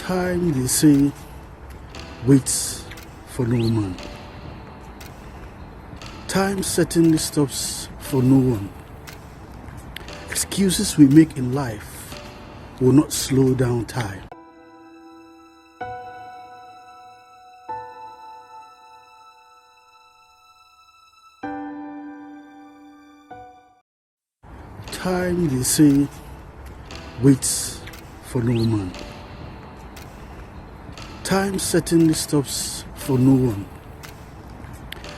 Time, they say, waits for no man. Time certainly stops for no one. Excuses we make in life will not slow down time. Time, they say, waits for no man. Time certainly stops for no one.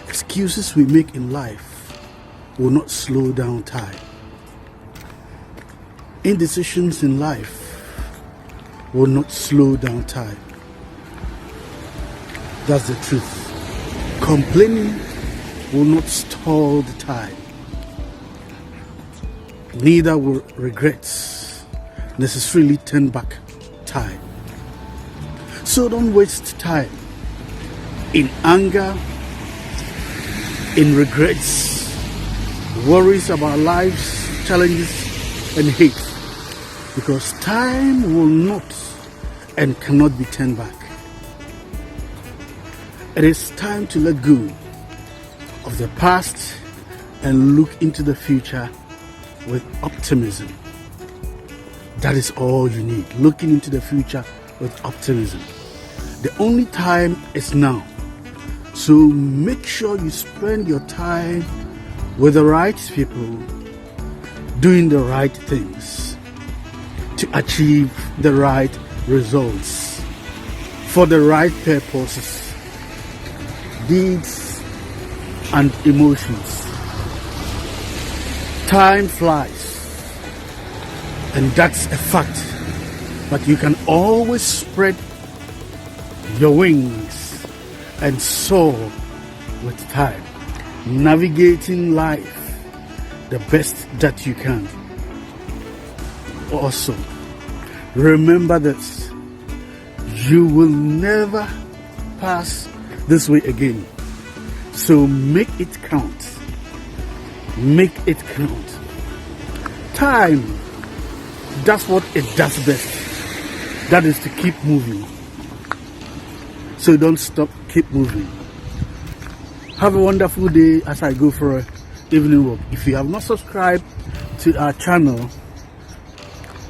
Excuses we make in life will not slow down time. Indecisions in life will not slow down time. That's the truth. Complaining will not stall the time. Neither will regrets necessarily turn back time. So don't waste time in anger, in regrets, worries about lives, challenges, and hate, because time will not and cannot be turned back. It is time to let go of the past and look into the future with optimism. That is all you need, looking into the future with optimism. The only time is now. So make sure you spend your time with the right people, doing the right things to achieve the right results for the right purposes, deeds, and emotions. Time flies, and that's a fact. But you can always spread your wings and soar with time, navigating life the best that you can. Also, remember that you will never pass this way again. So make it count. Make it count. Time, that's what it does best. That is to keep moving. So don't stop, keep moving. Have a wonderful day as I go for an evening walk. If you have not subscribed to our channel,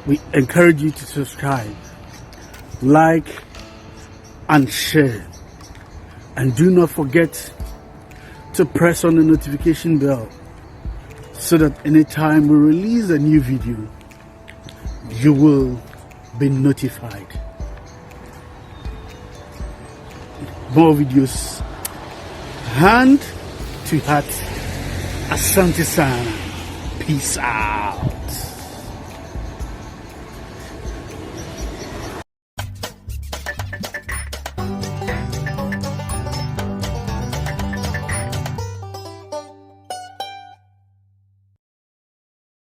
we encourage you to subscribe, like, and share. And do not forget to press on the notification bell so that anytime we release a new video, you will be notified. More videos. Hand to heart. Asante sana. Peace out.